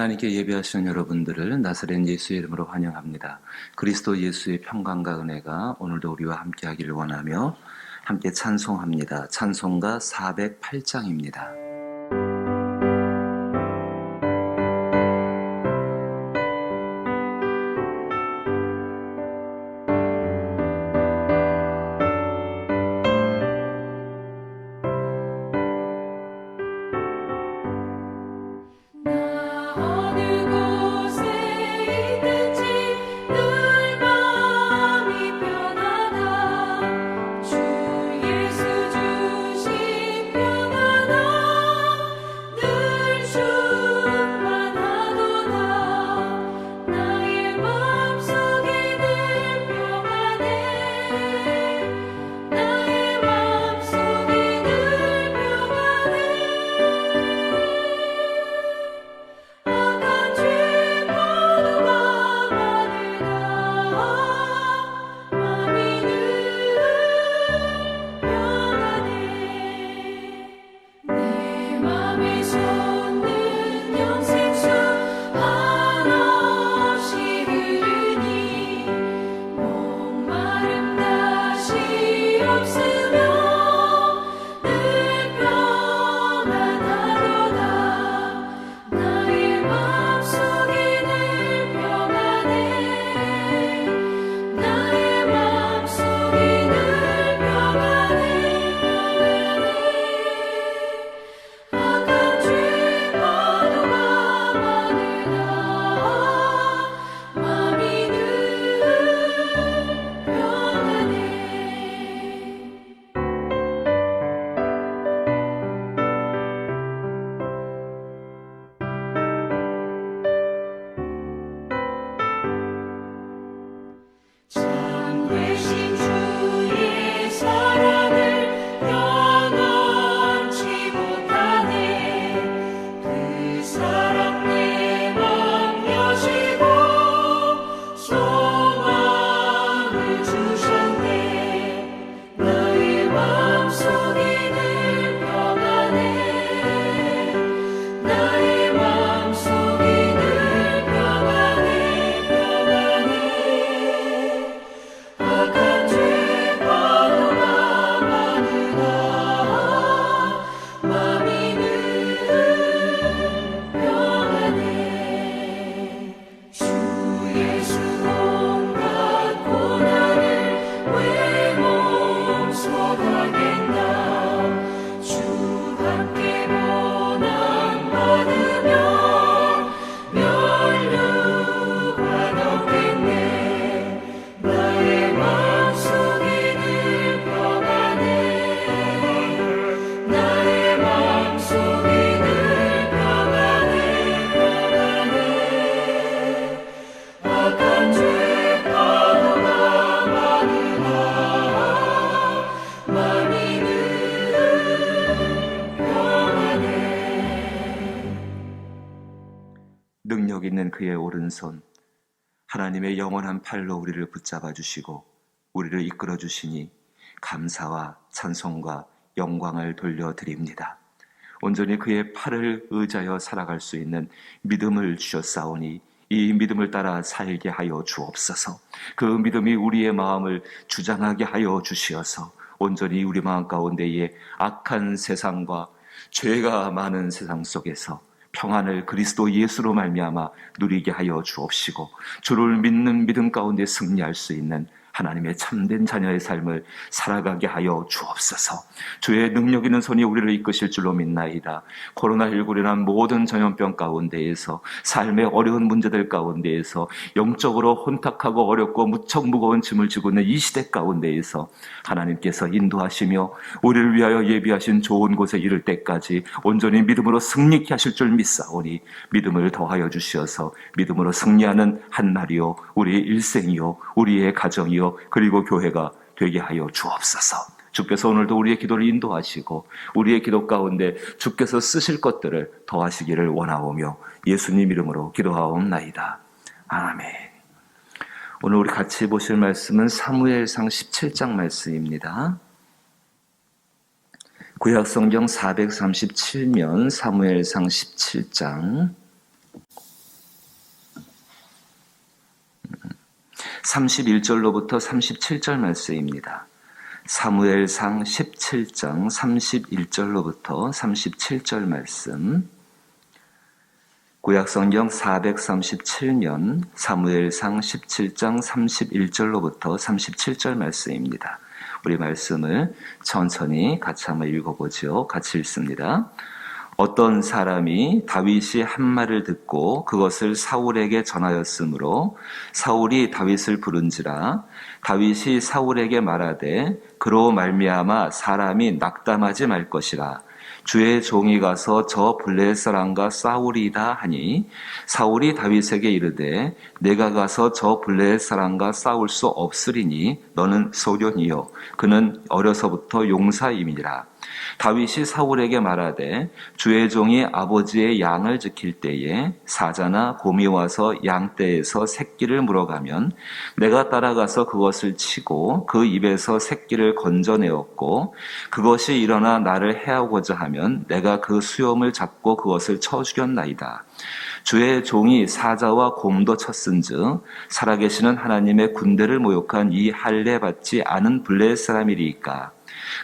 하나님께 예배하시는 여러분들을 나사렛 예수의 이름으로 환영합니다. 그리스도 예수의 평강과 은혜가 오늘도 우리와 함께 하기를 원하며 함께 찬송합니다. 찬송가 408장입니다. 능력 있는 그의 오른손, 하나님의 영원한 팔로 우리를 붙잡아 주시고 우리를 이끌어 주시니 감사와 찬송과 영광을 돌려드립니다. 온전히 그의 팔을 의지하여 살아갈 수 있는 믿음을 주셨사오니 이 믿음을 따라 살게 하여 주옵소서. 그 믿음이 우리의 마음을 주장하게 하여 주시어서 온전히 우리 마음 가운데에 악한 세상과 죄가 많은 세상 속에서 평안을 그리스도 예수로 말미암아 누리게 하여 주옵시고 주를 믿는 믿음 가운데 승리할 수 있는 하나님의 참된 자녀의 삶을 살아가게 하여 주옵소서. 주의 능력 있는 손이 우리를 이끄실 줄로 믿나이다. 코로나19로 인한 모든 전염병 가운데에서 삶의 어려운 문제들 가운데에서 영적으로 혼탁하고 어렵고 무척 무거운 짐을 지고 있는 이 시대 가운데에서 하나님께서 인도하시며 우리를 위하여 예비하신 좋은 곳에 이를 때까지 온전히 믿음으로 승리케 하실 줄 믿사오니 믿음을 더하여 주시어서 믿음으로 승리하는 한 날이요 우리의 일생이요 우리의 가정이요 그리고 교회가 되게 하여 주옵소서. 주께서 오늘도 우리의 기도를 인도하시고 우리의 기도 가운데 주께서 쓰실 것들을 더하시기를 원하오며 예수님 이름으로 기도하옵나이다. 아멘. 오늘 우리 같이 보실 말씀은 사무엘상 17장 말씀입니다. 구약성경 437면 사무엘상 17장 31절로부터 37절 말씀입니다. 사무엘상 17장 31절로부터 37절 말씀. 구약성경 437년 사무엘상 17장 31절로부터 37절 말씀입니다. 우리 말씀을 천천히 같이 한번 읽어보죠. 같이 읽습니다. 어떤 사람이 다윗이 한 말을 듣고 그것을 사울에게 전하였으므로 사울이 다윗을 부른지라. 다윗이 사울에게 말하되 그로 말미암아 사람이 낙담하지 말 것이라. 주의 종이 가서 저 블레셋 사람과 싸우리이다 하니 사울이 다윗에게 이르되 내가 가서 저 블레셋 사람과 싸울 수 없으리니 너는 소련이요 그는 어려서부터 용사임이라. 다윗이 사울에게 말하되 주의 종이 아버지의 양을 지킬 때에 사자나 곰이 와서 양떼에서 새끼를 물어가면 내가 따라가서 그것을 치고 그 입에서 새끼를 건져내었고 그것이 일어나 나를 해하고자 하면 내가 그 수염을 잡고 그것을 쳐 죽였나이다. 주의 종이 사자와 곰도 쳤은즉 살아계시는 하나님의 군대를 모욕한 이 할례 받지 않은 블레셋 사람이리이까.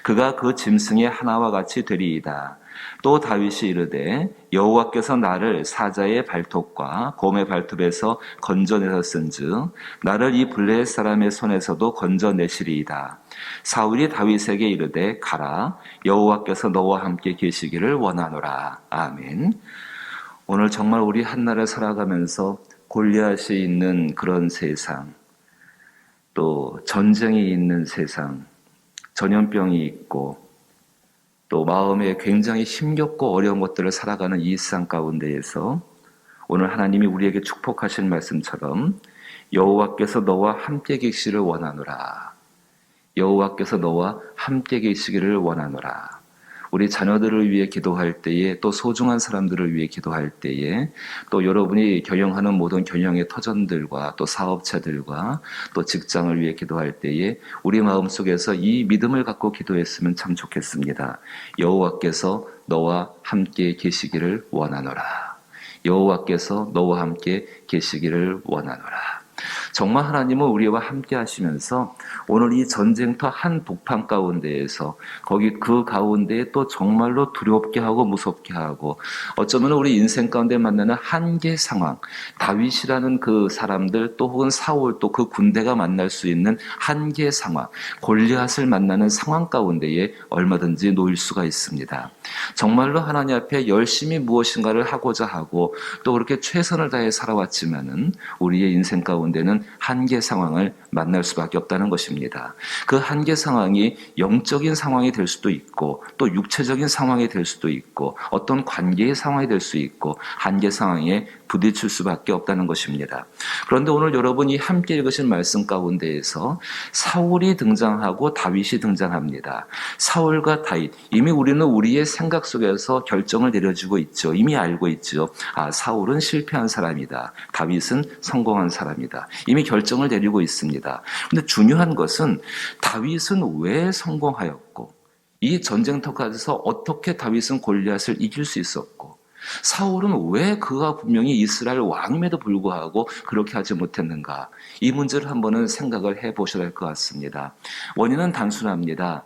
그가 그 짐승의 하나와 같이 되리이다. 또 다윗이 이르되 여호와께서 나를 사자의 발톱과 곰의 발톱에서 건져내셨은즉 나를 이 블레셋 사람의 손에서도 건져내시리이다. 사울이 다윗에게 이르되 가라. 여호와께서 너와 함께 계시기를 원하노라. 아멘. 오늘 정말 우리 한날을 살아가면서 골리앗이 있는 그런 세상, 또 전쟁이 있는 세상, 전염병이 있고 또 마음에 굉장히 힘겹고 어려운 것들을 살아가는 이 세상 가운데에서 오늘 하나님이 우리에게 축복하신 말씀처럼 여호와께서 너와 함께 계시기를 원하노라. 여호와께서 너와 함께 계시기를 원하노라. 우리 자녀들을 위해 기도할 때에 또 소중한 사람들을 위해 기도할 때에 또 여러분이 경영하는 모든 경영의 터전들과 또 사업체들과 또 직장을 위해 기도할 때에 우리 마음속에서 이 믿음을 갖고 기도했으면 참 좋겠습니다. 여호와께서 너와 함께 계시기를 원하노라. 여호와께서 너와 함께 계시기를 원하노라. 정말 하나님은 우리와 함께 하시면서 오늘 이 전쟁터 한 복판 가운데에서 거기 그 가운데에 또 정말로 두렵게 하고 무섭게 하고 어쩌면 우리 인생 가운데 만나는 한계 상황, 다윗이라는 그 사람들 또 혹은 사울 또 그 군대가 만날 수 있는 한계 상황, 골리앗을 만나는 상황 가운데에 얼마든지 놓일 수가 있습니다. 정말로 하나님 앞에 열심히 무엇인가를 하고자 하고 또 그렇게 최선을 다해 살아왔지만은 우리의 인생 가운데는 한계 상황을 만날 수밖에 없다는 것입니다. 그 한계 상황이 영적인 상황이 될 수도 있고 또 육체적인 상황이 될 수도 있고 어떤 관계의 상황이 될 수 있고 한계 상황에 부딪힐 수밖에 없다는 것입니다. 그런데 오늘 여러분이 함께 읽으신 말씀 가운데에서 사울이 등장하고 다윗이 등장합니다. 사울과 다윗, 이미 우리는 우리의 생각 속에서 결정을 내려주고 있죠. 이미 알고 있죠. 아, 사울은 실패한 사람이다. 다윗은 성공한 사람이다. 이미 결정을 내리고 있습니다. 그런데 중요한 것은 다윗은 왜 성공하였고 이 전쟁터까지서 어떻게 다윗은 골리앗을 이길 수 있었고 사울은 왜 그가 분명히 이스라엘 왕임에도 불구하고 그렇게 하지 못했는가? 이 문제를 한번은 생각을 해보셔야 할 것 같습니다. 원인은 단순합니다.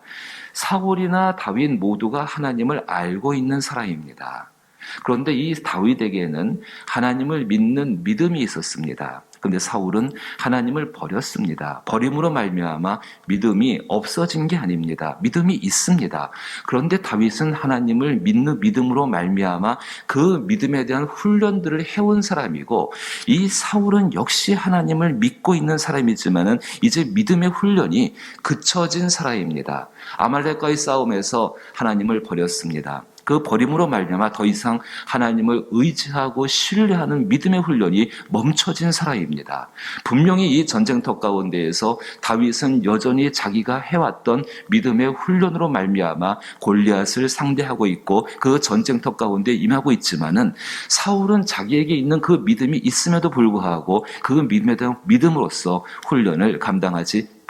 사울이나 다윗 모두가 하나님을 알고 있는 사람입니다. 그런데 이 다윗에게는 하나님을 믿는 믿음이 있었습니다. 그런데 사울은 하나님을 버렸습니다. 버림으로 말미암아 믿음이 없어진 게 아닙니다. 믿음이 있습니다. 그런데 다윗은 하나님을 믿는 믿음으로 말미암아 그 믿음에 대한 훈련들을 해온 사람이고 이 사울은 역시 하나님을 믿고 있는 사람이지만은 이제 믿음의 훈련이 그쳐진 사람입니다. 아말렉과의 싸움에서 하나님을 버렸습니다. 그 버림으로 말미암아 더 이상 하나님을 의지하고 신뢰하는 믿음의 훈련이 멈춰진 사람입니다. 분명히 이 전쟁터 가운데에서 다윗은 여전히 자기가 해왔던 믿음의 훈련으로 말미암아 골리앗을 상대하고 있고 그 전쟁터 가운데 임하고 있지만은 사울은 자기에게 있는 그 믿음이 있음에도 불구하고 그 믿음에 대한 믿음으로써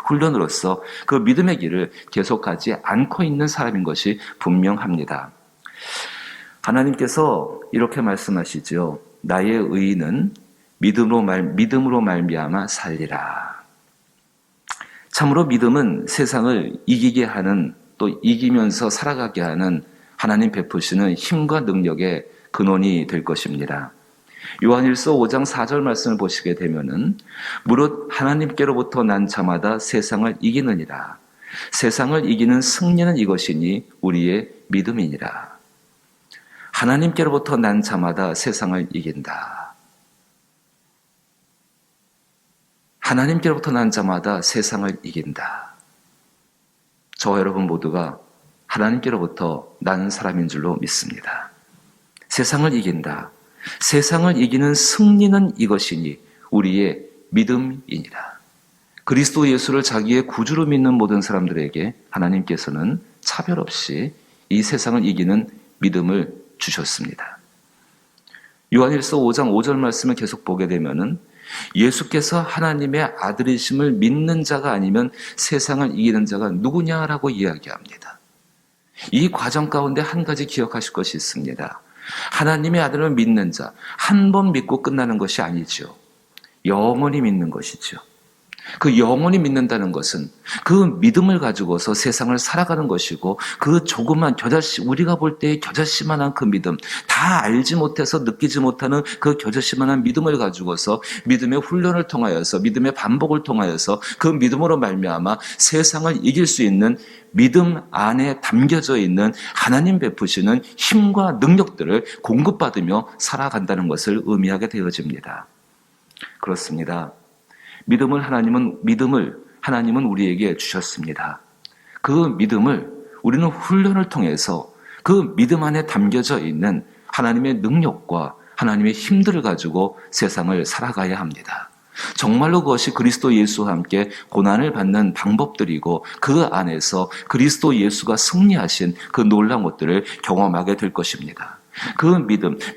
훈련으로서 그 믿음의 길을 계속하지 않고 있는 사람인 것이 분명합니다. 하나님께서 이렇게 말씀하시죠. 나의 의인은 믿음으로 말미암아 살리라. 참으로 믿음은 세상을 이기게 하는, 또 이기면서 살아가게 하는 하나님 베푸시는 힘과 능력의 근원이 될 것입니다. 요한일서 5장 4절 말씀을 보시게 되면은 무릇 하나님께로부터 난 자마다 세상을 이기느니라. 세상을 이기는 승리는 이것이니 우리의 믿음이니라. 하나님께로부터 난 자마다 세상을 이긴다. 하나님께로부터 난 자마다 세상을 이긴다. 저와 여러분 모두가 하나님께로부터 난 사람인 줄로 믿습니다. 세상을 이긴다. 세상을 이기는 승리는 이것이니 우리의 믿음이니라. 그리스도 예수를 자기의 구주로 믿는 모든 사람들에게 하나님께서는 차별 없이 이 세상을 이기는 믿음을 주셨습니다. 요한일서 5장 5절 말씀을 계속 보게 되면은 예수께서 하나님의 아들이심을 믿는 자가 아니면 세상을 이기는 자가 누구냐라고 이야기합니다. 이 과정 가운데 한 가지 기억하실 것이 있습니다. 하나님의 아들을 믿는 자, 한 번 믿고 끝나는 것이 아니죠. 영원히 믿는 것이죠. 그 영원히 믿는다는 것은 그 믿음을 가지고서 세상을 살아가는 것이고, 그 조그만 우리가 볼 때 겨자씨만한 그 믿음, 다 알지 못해서 느끼지 못하는 그 겨자씨만한 믿음을 가지고서 믿음의 훈련을 통하여서, 믿음의 반복을 통하여서 그 믿음으로 말미암아 세상을 이길 수 있는 믿음 안에 담겨져 있는 하나님 베푸시는 힘과 능력들을 공급받으며 살아간다는 것을 의미하게 되어집니다. 그렇습니다. 믿음을 하나님은 우리에게 주셨습니다. 그 믿음을 우리는 훈련을 통해서 그 믿음 안에 담겨져 있는 하나님의 능력과 하나님의 힘들을 가지고 세상을 살아가야 합니다. 정말로 그것이 그리스도 예수와 함께 고난을 받는 방법들이고, 그 안에서 그리스도 예수가 승리하신 그 놀라운 것들을 경험하게 될 것입니다. 그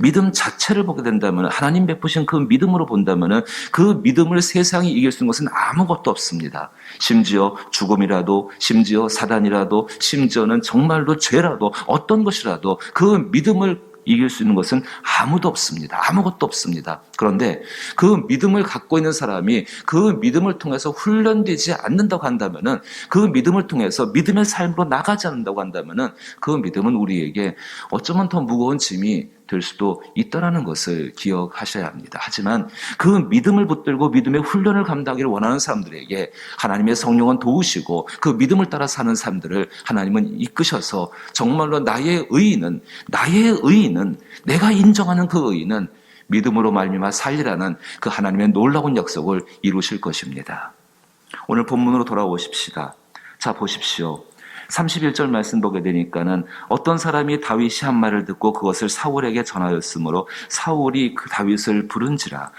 믿음 자체를 보게 된다면, 하나님 베푸신 그 믿음으로 본다면 그 믿음을 세상이 이길 수 있는 것은 아무것도 없습니다. 심지어 죽음이라도, 심지어 사단이라도, 심지어는 정말로 죄라도, 어떤 것이라도 그 믿음을 이길 수 있는 것은 아무도 없습니다. 아무것도 없습니다. 그런데 그 믿음을 갖고 있는 사람이 그 믿음을 통해서 훈련되지 않는다고 한다면은, 그 믿음을 통해서 믿음의 삶으로 나가지 않는다고 한다면은, 그 믿음은 우리에게 어쩌면 더 무거운 짐이 될 수도 있다는 것을 기억하셔야 합니다. 하지만 그 믿음을 붙들고 믿음의 훈련을 감당하기를 원하는 사람들에게 하나님의 성령은 도우시고, 그 믿음을 따라 사는 사람들을 하나님은 이끄셔서 정말로 나의 의인은, 내가 인정하는 그 의인은 믿음으로 말미암아 살리라는 그 하나님의 놀라운 약속을 이루실 것입니다. 오늘 본문으로 돌아오십시다. 자, 보십시오. 31절 말씀 보게 되니까는 어떤 사람이 다윗이 한 말을 듣고 그것을 사울에게 전하였으므로 사울이 그 다윗을 부른지라.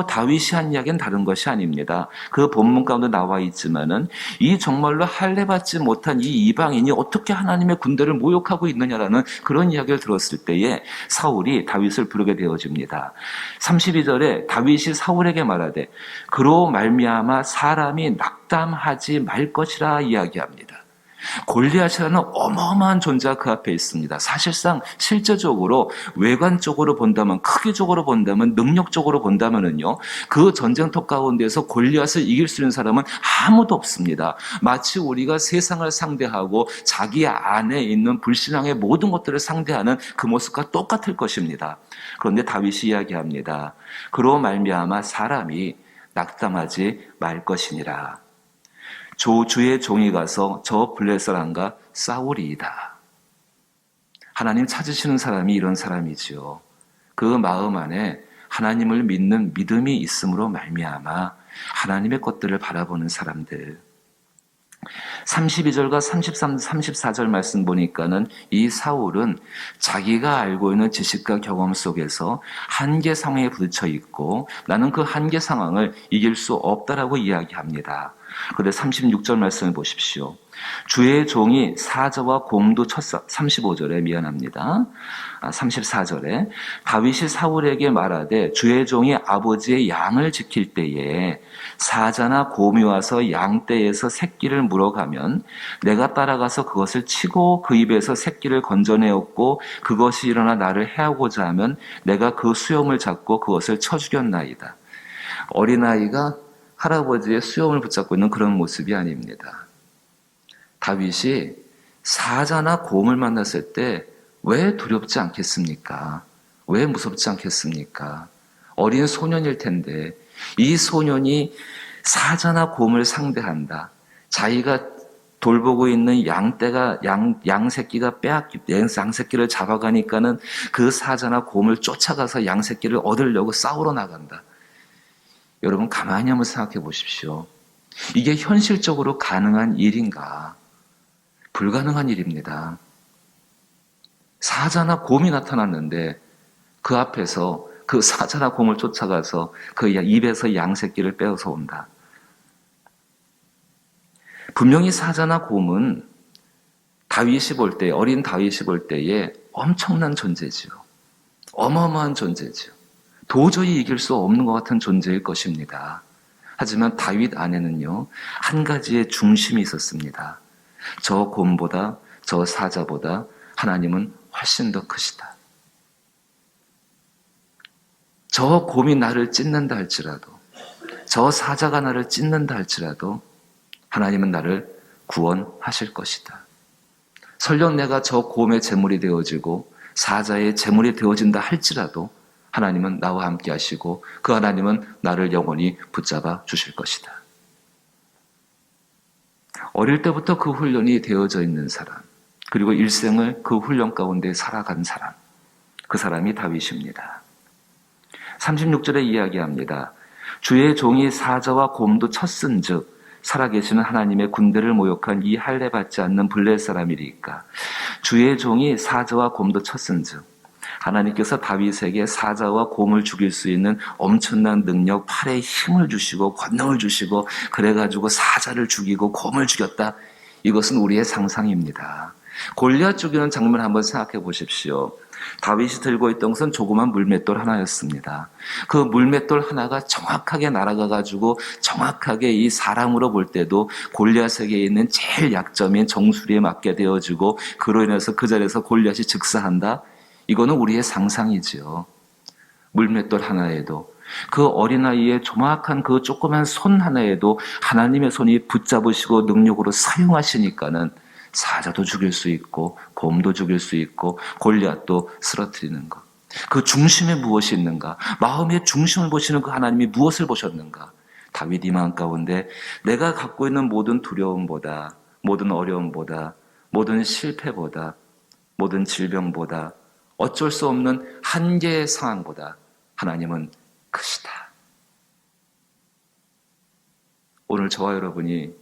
다윗이 한 이야기는 다른 것이 아닙니다. 그 본문 가운데 나와 있지만은 이 정말로 할례받지 못한 이 이방인이 어떻게 하나님의 군대를 모욕하고 있느냐라는 그런 이야기를 들었을 때에 사울이 다윗을 부르게 되어집니다. 32절에 다윗이 사울에게 말하되 그로 말미암아 사람이 낙담하지 말 것이라 이야기합니다. 골리앗이라는 어마어마한 존재가 그 앞에 있습니다. 사실상 실제적으로 외관적으로 본다면, 크기적으로 본다면, 능력적으로 본다면은요, 그 전쟁터 가운데서 골리앗을 이길 수 있는 사람은 아무도 없습니다. 마치 우리가 세상을 상대하고 자기 안에 있는 불신앙의 모든 것들을 상대하는 그 모습과 똑같을 것입니다. 그런데 다윗이 이야기합니다. 그로 말미암아 사람이 낙담하지 말 것이니라. 주의 종이 가서 저 블레셋왕과 싸우리이다. 하나님 찾으시는 사람이 이런 사람이지요. 그 마음 안에 하나님을 믿는 믿음이 있음으로 말미암아 하나님의 것들을 바라보는 사람들. 32절과 33, 34절 말씀 보니까는 이 사울은 자기가 알고 있는 지식과 경험 속에서 한계 상황에 부딪혀 있고, 나는 그 한계 상황을 이길 수 없다라고 이야기합니다. 그런데 36절 말씀을 보십시오. 주의 종이 사자와 곰도 쳤사. 35절에 미안합니다. 34절에 다윗이 사울에게 말하되 주의 종이 아버지의 양을 지킬 때에 사자나 곰이 와서 양떼에서 새끼를 물어가면 내가 따라가서 그것을 치고 그 입에서 새끼를 건져내었고 그것이 일어나 나를 해하고자 하면 내가 그 수염을 잡고 그것을 쳐 죽였나이다. 어린아이가 할아버지의 수염을 붙잡고 있는 그런 모습이 아닙니다. 다윗이 사자나 곰을 만났을 때 왜 두렵지 않겠습니까? 왜 무섭지 않겠습니까? 어린 소년일 텐데 이 소년이 사자나 곰을 상대한다. 자기가 돌보고 있는 양 새끼가 양 새끼를 잡아가니까는 그 사자나 곰을 쫓아가서 양 새끼를 얻으려고 싸우러 나간다. 여러분 가만히 한번 생각해 보십시오. 이게 현실적으로 가능한 일인가? 불가능한 일입니다. 사자나 곰이 나타났는데 그 앞에서 그 사자나 곰을 쫓아가서 그 입에서 양 새끼를 빼어서 온다. 분명히 사자나 곰은 다윗이 볼 때, 어린 다윗이 볼 때에 엄청난 존재지요. 어마어마한 존재지요. 도저히 이길 수 없는 것 같은 존재일 것입니다. 하지만 다윗 안에는요, 한 가지의 중심이 있었습니다. 저 곰보다, 저 사자보다 하나님은 훨씬 더 크시다. 저 곰이 나를 찢는다 할지라도, 저 사자가 나를 찢는다 할지라도 하나님은 나를 구원하실 것이다. 설령 내가 저 곰의 제물이 되어지고 사자의 제물이 되어진다 할지라도 하나님은 나와 함께 하시고 그 하나님은 나를 영원히 붙잡아 주실 것이다. 어릴 때부터 그 훈련이 되어져 있는 사람, 그리고 일생을 그 훈련 가운데 살아간 사람, 그 사람이 다윗입니다. 36절에 이야기합니다. 주의 종이 사자와 곰도 쳤은즉 살아계시는 하나님의 군대를 모욕한 이 할례 받지 않는 블레 사람이리까. 주의 종이 사자와 곰도 쳤은즉 하나님께서 다윗에게 사자와 곰을 죽일 수 있는 엄청난 능력, 팔에 힘을 주시고 권능을 주시고 그래가지고 사자를 죽이고 곰을 죽였다. 이것은 우리의 상상입니다. 골리앗 죽이는 장면 한번 생각해 보십시오. 다윗이 들고 있던 것은 조그만 물맷돌 하나였습니다. 그 물맷돌 하나가 정확하게 날아가가지고 정확하게 이 사람으로 볼 때도 골리앗에게 있는 제일 약점인 정수리에 맞게 되어지고 그로 인해서 그 자리에서 골리앗이 즉사한다? 이거는 우리의 상상이지요. 물맷돌 하나에도 그 어린아이의 조막한 그 조그만 손 하나에도 하나님의 손이 붙잡으시고 능력으로 사용하시니까는 사자도 죽일 수 있고 곰도 죽일 수 있고 골리앗도 쓰러뜨리는 것. 그 중심에 무엇이 있는가? 마음의 중심을 보시는 그 하나님이 무엇을 보셨는가? 다윗 마음 가운데 내가 갖고 있는 모든 두려움보다, 모든 어려움보다, 모든 실패보다, 모든 질병보다, 어쩔 수 없는 한계의 상황보다 하나님은 크시다. 오늘 저와 여러분이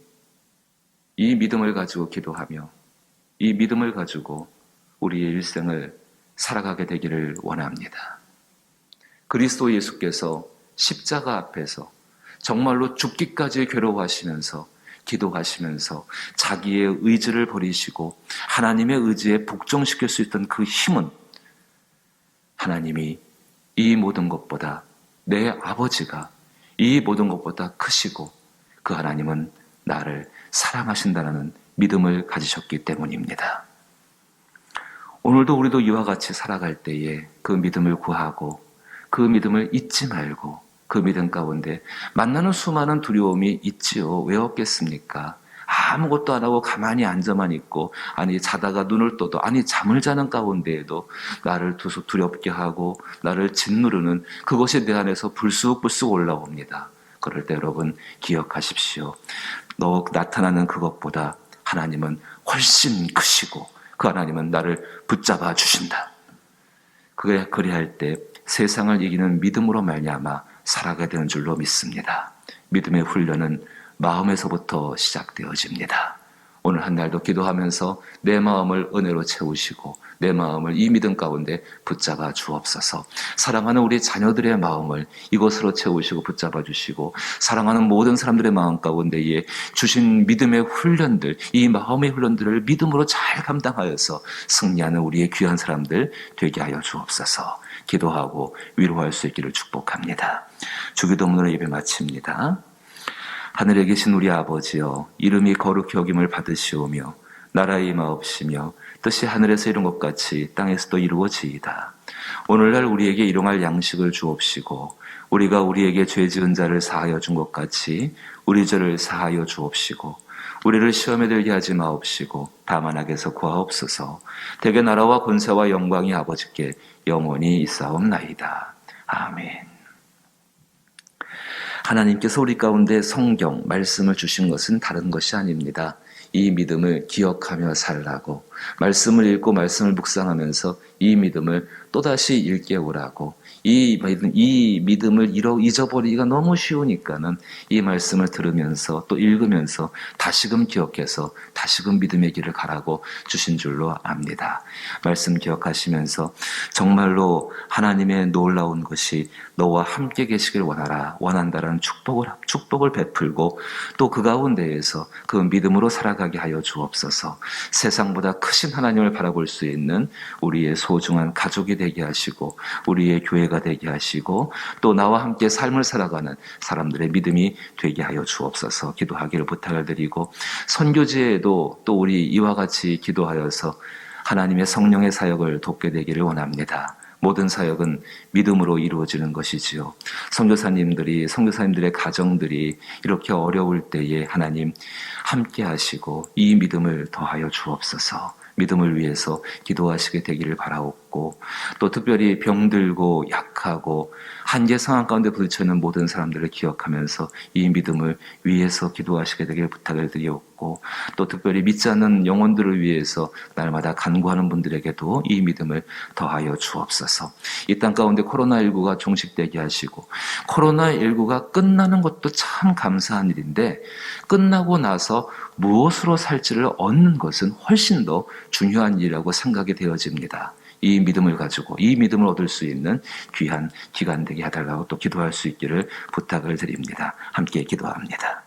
이 믿음을 가지고 기도하며 이 믿음을 가지고 우리의 일생을 살아가게 되기를 원합니다. 그리스도 예수께서 십자가 앞에서 정말로 죽기까지 괴로워하시면서 기도하시면서 자기의 의지를 버리시고 하나님의 의지에 복종시킬 수 있던 그 힘은 하나님이 이 모든 것보다 내 아버지가 이 모든 것보다 크시고 그 하나님은 나를 사랑하신다는 믿음을 가지셨기 때문입니다. 오늘도 우리도 이와 같이 살아갈 때에 그 믿음을 구하고 그 믿음을 잊지 말고 그 믿음 가운데 만나는 수많은 두려움이 있지요. 왜 없겠습니까? 아무것도 안 하고 가만히 앉아만 있고 아니 자다가 눈을 떠도 아니 잠을 자는 가운데에도 나를 두렵게 하고 나를 짓누르는 그것이 내 안에서 불쑥불쑥 올라옵니다. 그럴 때 여러분 기억하십시오. 나타나는 그것보다 하나님은 훨씬 크시고 그 하나님은 나를 붙잡아 주신다. 그래할 때 세상을 이기는 믿음으로 말미암아 살아가게 되는 줄로 믿습니다. 믿음의 훈련은 마음에서부터 시작되어집니다. 오늘 한 날도 기도하면서 내 마음을 은혜로 채우시고 내 마음을 이 믿음 가운데 붙잡아 주옵소서. 사랑하는 우리 자녀들의 마음을 이것으로 채우시고 붙잡아 주시고 사랑하는 모든 사람들의 마음 가운데에 주신 믿음의 훈련들, 이 마음의 훈련들을 믿음으로 잘 감당하여서 승리하는 우리의 귀한 사람들 되게 하여 주옵소서. 기도하고 위로할 수 있기를 축복합니다. 주기도문으로 예배 마칩니다. 하늘에 계신 우리 아버지여, 이름이 거룩히 여김을 받으시오며 나라의 임하옵시며 뜻이 하늘에서 이룬 것 같이 땅에서도 이루어지이다. 오늘날 우리에게 일용할 양식을 주옵시고 우리가 우리에게 죄 지은 자를 사하여 준 것 같이 우리 죄를 사하여 주옵시고 우리를 시험에 들게 하지 마옵시고 다만 악에서 구하옵소서. 대개 나라와 권세와 영광이 아버지께 영원히 있사옵나이다. 아멘. 하나님께서 우리 가운데 성경, 말씀을 주신 것은 다른 것이 아닙니다. 이 믿음을 기억하며 살라고, 말씀을 읽고 말씀을 묵상하면서 이 믿음을 또다시 일깨우라고, 이 믿음을 잊어버리기가 너무 쉬우니까는 이 말씀을 들으면서 또 읽으면서 다시금 기억해서 다시금 믿음의 길을 가라고 주신 줄로 압니다. 말씀 기억하시면서 정말로 하나님의 놀라운 것이 너와 함께 계시길 원한다라는 축복을 베풀고 또 그 가운데에서 그 믿음으로 살아가게 하여 주옵소서. 세상보다 크신 하나님을 바라볼 수 있는 우리의 소중한 가족이 되게 하시고 우리의 교회가 되게 하시고 또 나와 함께 삶을 살아가는 사람들의 믿음이 되게 하여 주옵소서. 기도하기를 부탁을 드리고 선교지에도 또 우리 이와 같이 기도하여서 하나님의 성령의 사역을 돕게 되기를 원합니다. 모든 사역은 믿음으로 이루어지는 것이지요. 선교사님들의 가정들이 이렇게 어려울 때에 하나님 함께 하시고 이 믿음을 더하여 주옵소서. 믿음을 위해서 기도하시게 되기를 바라옵고 또 특별히 병들고 약하고 한계 상황 가운데 부딪혀있는 모든 사람들을 기억하면서 이 믿음을 위해서 기도하시게 되기를 부탁을 드리옵고 또 특별히 믿지 않는 영혼들을 위해서 날마다 간구하는 분들에게도 이 믿음을 더하여 주옵소서. 이 땅 가운데 코로나19가 종식되게 하시고 코로나19가 끝나는 것도 참 감사한 일인데 끝나고 나서 무엇으로 살지를 얻는 것은 훨씬 더 중요한 일이라고 생각이 되어집니다. 이 믿음을 가지고 이 믿음을 얻을 수 있는 귀한 기간 되게 해달라고 또 기도할 수 있기를 부탁을 드립니다. 함께 기도합니다.